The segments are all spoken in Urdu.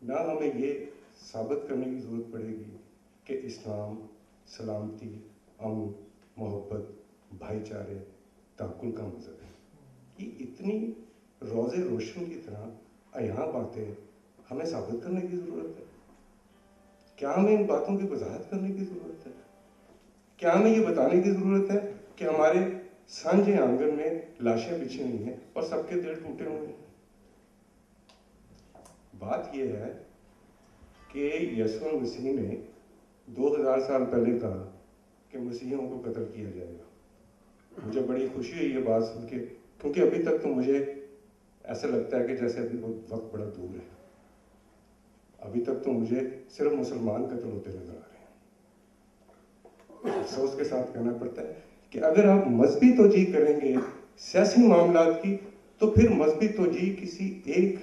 نہ ہمیں یہ ثابت کرنے کی ضرورت پڑے گی کہ اسلام سلامتی، امن، محبت، بھائی چارے، تعقل کا مذہب ہے۔ یہ اتنی روز روشن کی طرح عیاں باتیں ہمیں ثابت کرنے کی ضرورت ہے؟ کیا ہمیں ان باتوں کی وضاحت کرنے کی ضرورت ہے؟ کیا ہمیں یہ بتانے کی ضرورت ہے کہ ہمارے سانجھے آنگن میں لاشیں بچھی ہوئی ہیں اور سب کے دل ٹوٹے ہوئے ہیں؟ بات یہ ہے کہ یسوع مسیح نے 2000 سال پہلے کہا کہ مسیحیوں کو قتل کیا جائے گا۔ مجھے بڑی خوشی ہوئی یہ بات سن کے، کیونکہ ابھی تک تو مجھے ایسا لگتا ہے کہ جیسے ابھی وہ وقت بڑا دور ہے۔ ابھی تک تو مجھے صرف مسلمان قتل ہوتے نظر آ رہے ہیں۔ افسوس کے ساتھ کہنا پڑتا ہے کہ اگر آپ مذہبی توجیہ کریں گے سیاسی معاملات کی، تو پھر مذہبی توجیہ کسی ایک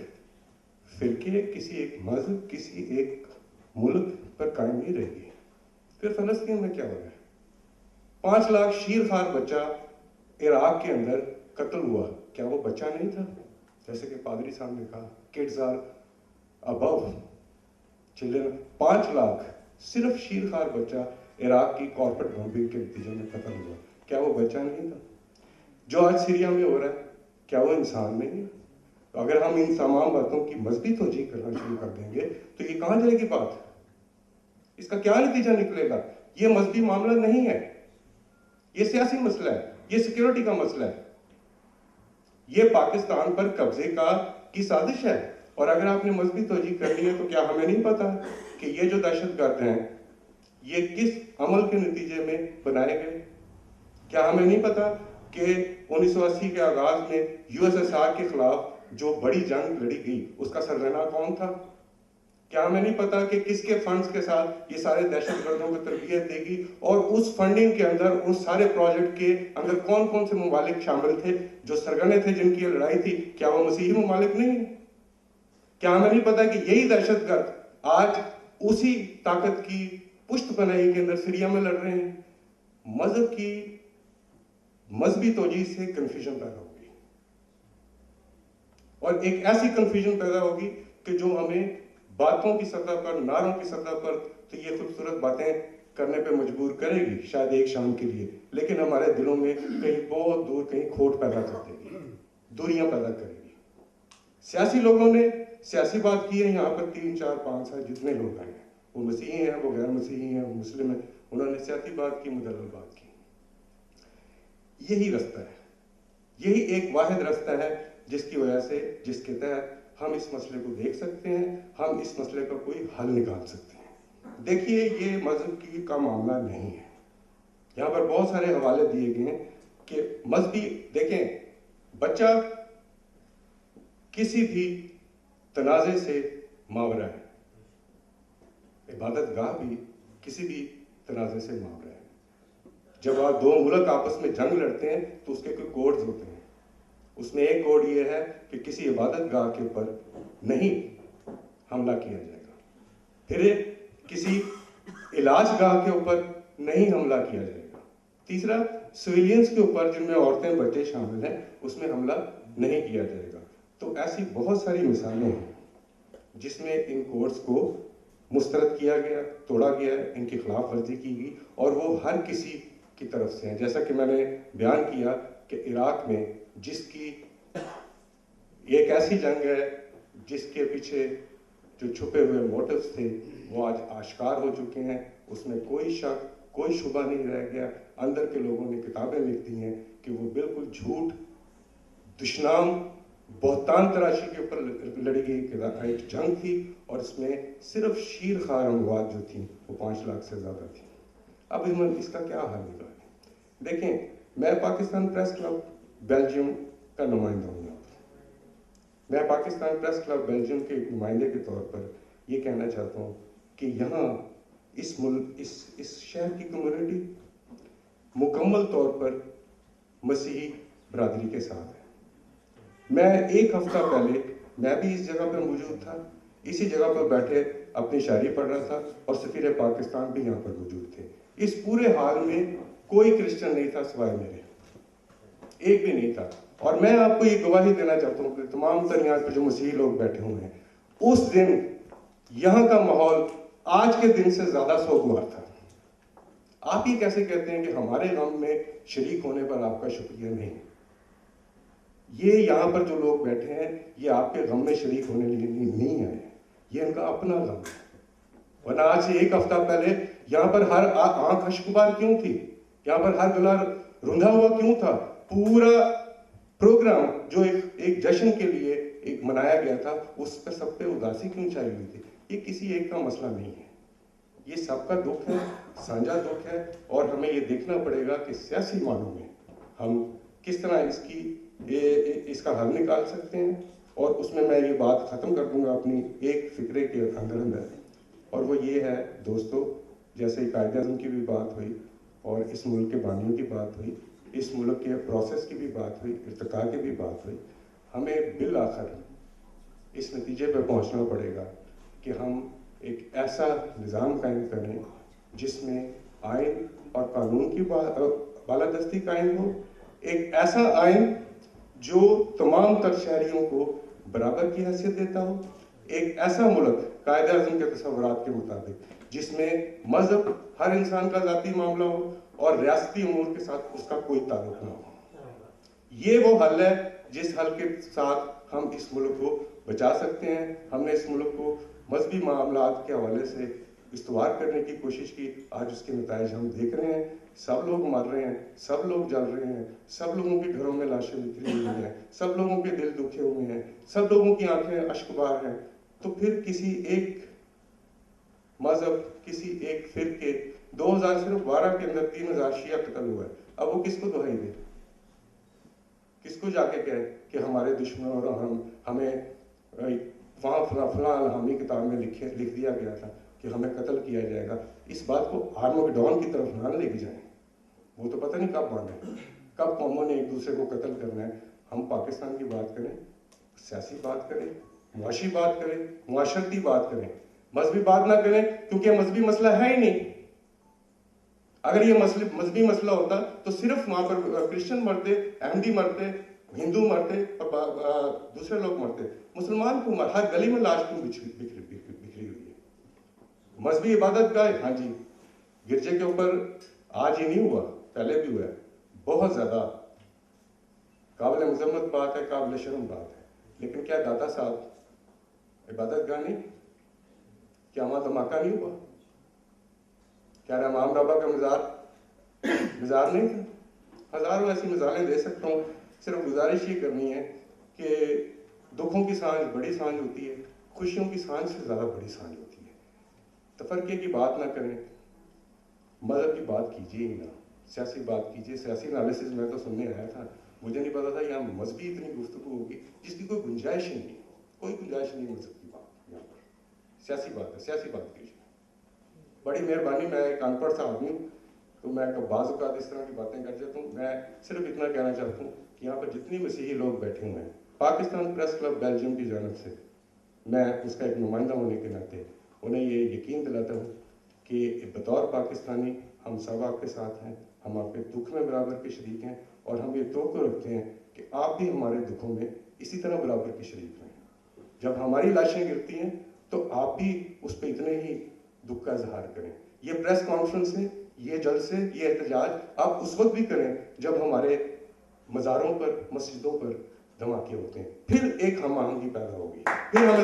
فرقے، کسی ایک مذہب، کسی ایک ملک پر قائم نہیں رہے گی۔ پھر فلسطین میں کیا ہو رہا ہے؟ 5 لاکھ شیر خوار بچہ عراق کے اندر قتل ہوا، کیا وہ بچہ نہیں تھا؟ جیسے کہ پادری صاحب نے کہا kids are above children۔ 5 lakh صرف شیر خوار بچہ عراق کی کارپوریٹ بمبنگ کے نتیجے میں قتل ہوا، کیا وہ بچہ نہیں تھا؟ جو آج سیریا میں ہو رہا ہے، کیا وہ انسان نہیں ہے؟ تو اگر ہم ان تمام باتوں کی مذہبی توجیہ کرنا شروع کر دیں گے تو یہ کہاں جائے گی بات؟ اس کا کیا نتیجہ نکلے گا؟ یہ مذہبی معاملہ نہیں ہے، یہ سیاسی مسئلہ ہے، یہ سیکیورٹی کا مسئلہ ہے، یہ پاکستان پر قبضے کی سازش ہے۔ اور اگر آپ نے مذہبی توجیہ کرنی ہے تو کیا ہمیں نہیں پتا کہ یہ جو دہشت گرد ہیں یہ کس عمل کے نتیجے میں بنائے گئے؟ کیا ہمیں نہیں پتا کہ 1980 کے آغاز میں USSR کے خلاف جو بڑی جنگ لڑی گئی اس کا سرغنہ کون تھا؟ کیا ہمیں نہیں پتا کہ کس کے فنڈز کے ساتھ یہ سارے دہشت گردوں کو تربیت دے گی، اور اس فنڈنگ کے اندر اس سارے پروجیکٹ کے اندر کون کون سے ممالک شامل تھے جو سرگنے تھے، جن کی یہ لڑائی تھی؟ کیا وہ مسیحی ممالک نہیں ہیں؟ کیا ہمیں نہیں پتا کہ یہی دہشت گرد آج اسی طاقت کی پشت پناہی کے اندر سیریا میں لڑ رہے ہیں؟ مذہب کی مذہبی توجیہ سے کنفیوژن پیدا ہوگی، اور ایک ایسی کنفیوژن پیدا ہوگی کہ جو ہمیں باتوں کی سطح پر، نعروں کی سطح پر تو یہ خوبصورت باتیں کرنے پہ مجبور کرے گی شاید ایک شام کے لیے، لیکن ہمارے دلوں میں کہیں بہت دور کہیں کھوٹ پیدا کر دے گی، دوریاں پیدا کرے گی۔ سیاسی لوگوں نے سیاسی بات کی ہے، یہاں پر 3 4 5 7 جتنے لوگ آئے ہیں، وہ مسیحی ہیں، وہ غیر مسیحی ہیں، وہ مسلم ہیں، انہوں نے سیاسی بات کی، مدلل بات کی۔ یہی رستہ ہے، یہی ایک واحد رستہ ہے جس کی وجہ سے، جس کے تحت ہم اس مسئلے کو دیکھ سکتے ہیں، ہم اس مسئلے کا کوئی حل نکال سکتے ہیں۔ دیکھیے، یہ مذہب کی کا معاملہ نہیں ہے۔ یہاں پر بہت سارے حوالے دیے گئے ہیں کہ مذہبی، دیکھیں، بچہ کسی بھی تنازع سے ماورا ہے، عبادت گاہ بھی کسی بھی تنازع سے ماورا ہے۔ جب آپ 2 ملک آپس میں جنگ لڑتے ہیں تو اس کے کوئی کوڈز ہوتے ہیں، اس میں ایک کوڈ یہ ہے کہ کسی عبادت گاہ کے اوپر نہیں حملہ کیا جائے گا، پھر کسی علاج گاہ کے اوپر نہیں حملہ کیا جائے گا، تیسرا سویلینز کے اوپر جن میں عورتیں بچے شامل ہیں اس میں حملہ نہیں کیا جائے گا۔ تو ایسی بہت ساری مثالیں ہیں جس میں ان کوڈز کو مسترد کیا گیا، توڑا گیا، ان کی خلاف ورزی کی گئی، اور وہ ہر کسی کی طرف سے ہیں۔ جیسا کہ میں نے بیان کیا کہ عراق میں جس کی ایک ایسی جنگ ہے جس کے پیچھے جو چھپے ہوئے موٹیوز تھے وہ آج آشکار ہو چکے ہیں، اس میں کوئی شک، کوئی شبہ نہیں رہ گیا۔ اندر کے لوگوں نے کتابیں لکھ دی ہیں کہ وہ بالکل جھوٹ، دشنام، بہتان تراشی کے اوپر لڑی گئی ایک جنگ تھی، اور اس میں صرف شیر خوار اموات جو تھیں وہ 5 لاکھ سے زیادہ تھیں۔ اب اس کا کیا حل نکالیں؟ دیکھیں، میں پاکستان پریس کلب بیلجیم کا نمائندہ ہوں۔ میں پاکستان پریس کلب بیلجیم کے ایک نمائندے کے طور پر یہ کہنا چاہتا ہوں کہ یہاں اس ملک، اس شہر کی کمیونٹی مکمل طور پر مسیحی برادری کے ساتھ ہے۔ میں 1 ہفتہ پہلے میں بھی اس جگہ پہ موجود تھا، اسی جگہ پر بیٹھے اپنی شاعری پڑھ رہا تھا، اور سفیر پاکستان بھی یہاں پر موجود تھے۔ اس پورے حال میں کوئی کرسچن نہیں تھا سوائے میرے، ایک بھی نہیں تھا۔ اور میں آپ کو یہ گواہی دینا چاہتا ہوں کہ تمام تر یہاں پہ جو مسیحی لوگ بیٹھے ہوئے ہیں، اس دن یہاں کا ماحول آج کے دن سے زیادہ سوگوار تھا. آپ یہ کیسے کہتے ہیں کہ ہمارے غم میں شریک ہونے پر آپ کا شکریہ نہیں؟ یہ یہاں پر جو لوگ بیٹھے ہیں یہ آپ کے غم میں شریک ہونے لیے نہیں آئے، یہ ان کا اپنا غم ہے. ورنہ آج سے ایک ہفتہ پہلے یہاں پر ہر آنکھ اشکبار کیوں تھی؟ یہاں پر ہر گلا رندا ہوا کیوں تھا؟ پورا پروگرام جو ایک جشن کے لیے ایک منایا گیا تھا، اس پہ سب پہ اداسی کیوں چھائی ہوئی تھی؟ یہ کسی ایک کا مسئلہ نہیں ہے، یہ سب کا دکھ ہے، سانجھا دکھ ہے. اور ہمیں یہ دیکھنا پڑے گا کہ سیاسی معنوں میں ہم کس طرح اس کا حل نکال سکتے ہیں. اور اس میں یہ بات ختم کر دوں گا اپنی ایک فکرے کے اندر، اور وہ یہ ہے دوستو، جیسے قائد اعظم کی بھی بات ہوئی اور اس ملک کے بانیوں کی بات ہوئی، اس ملک کے پروسیس کی بھی بات ہوئی، ارتقاء کی بھی بات ہوئی. ہمیں بالآخر اس نتیجے پہ پہنچنا پڑے گا کہ ہم ایک ایسا نظام قائم کریں جس میں آئین اور قانون کی بالادستی قائم ہو، ایک ایسا آئین جو تمام تر شہریوں کو برابر کی حیثیت دیتا ہو، ایک ایسا ملک قائد اعظم کے تصورات کے مطابق جس میں مذہب ہر انسان کا ذاتی معاملہ ہو اور ریاستی امور کے ساتھ اس کا کوئی تعلق نہ ہو. یہ وہ حل ہے جس حل کے ساتھ ہم اس ملک کو بچا سکتے ہیں. ہم نے اس ملک کو مذہبی معاملات کے حوالے سے استوار کرنے کی کوشش کی، آج اس کے نتائج ہم دیکھ رہے ہیں. سب لوگ مر رہے ہیں، سب لوگ جل رہے ہیں، سب لوگوں کے گھروں میں لاشیں بکھری ہوئی ہیں، سب لوگوں کے دل دکھے ہوئے ہیں، سب لوگوں کی آنکھیں اشکبار ہیں. تو پھر کسی ایک مذہب، کسی ایک فرقے، 2012 کے اندر 3000 شیعہ قتل ہوا ہے. اب وہ کس کو دہائی دے؟ کس کو جا کے کہے کہ ہمارے دشمنوں اور ہمیں وہاں فلاں الہامی کتاب میں لکھ دیا گیا تھا کہ ہمیں قتل کیا جائے گا. اس بات کو آرمگڈون کی طرف نہ لے کے جائیں. وہ تو پتہ نہیں کب مانے، کب قوموں نے ایک دوسرے کو قتل کرنا ہے. ہم پاکستان کی بات کریں، سیاسی بات کریں، معاشی بات کریں، معاشرتی بات کریں، مذہبی بات نہ کریں، کیونکہ مذہبی مسئلہ ہے ہی نہیں. اگر یہ مذہبی مسئلہ ہوتا تو صرف وہاں پر کرسچن مرتے، احمدی مرتے، ہندو مرتے اور دوسرے لوگ مرتے. مسلمان کیوں مر؟ ہر گلی میں لاش کیوں بکھری ہوئی ہے؟ مذہبی عبادت کا ہاں جی، گرجے کے اوپر آج ہی نہیں ہوا، پہلے بھی ہوا ہے. بہت زیادہ قابل مذمت بات ہے، قابل شرم بات ہے. لیکن کیا داتا صاحب عبادت گاہ نہیں؟ کیا وہاں دھماکہ نہیں ہوا؟ کیا امام بابا کا مزار نہیں تھا؟ ہزاروں ایسی مثالیں دے سکتا ہوں. صرف گزارش یہ کرنی ہے کہ دکھوں کی سانجھ بڑی سانجھ ہوتی ہے، خوشیوں کی سانجھ سے زیادہ بڑی سانجھ ہوتی ہے. تفرقے کی بات نہ کریں، مذہب کی بات کیجیے ہی نہ، سیاسی بات کیجیے. سیاسی انالیسز میں تو سننے آیا تھا، مجھے نہیں پتا تھا یہاں مذہبی اتنی گفتگو ہوگی جس کی کوئی گنجائش ہی نہیں. کوئی گنجائش نہیں مذہب کی بات یہاں پر. سیاسی بات ہے، سیاسی بات کیجیے. بڑی مہربانی، میں ایک ان پڑھ سا آدمی ہوں تو میں بعض اوقات اس طرح کی باتیں کر جاتا ہوں. میں صرف اتنا کہنا چاہتا ہوں کہ یہاں پر جتنی مسیحی لوگ بیٹھے ہوئے ہیں، پاکستان پریس کلب بیلجیم کی جانب سے میں اس کا ایک نمائندہ ہونے کے ناطے انہیں یہ یقین دلاتا ہوں کہ بطور پاکستانی ہم سب آپ کے ساتھ ہیں، ہم آپ کے دکھ میں برابر کے شریک ہیں، اور ہم یہ توقع رکھتے ہیں کہ آپ بھی ہمارے دکھوں میں اسی طرح برابر کے شریک رہیں. جب ہماری لاشیں گرتی ہیں تو آپ بھی اس پہ اتنے ہی دکھ کا اظہار کریں. یہ پریس کانفرنس ہے، یہ جلسے، یہ احتجاج آپ اس وقت بھی کریں جب ہمارے مزاروں پر، مسجدوں پر دھماکے ہوتے ہیں. پھر ایک ہم آہنگی پیدا ہوگی، پھر ہمیں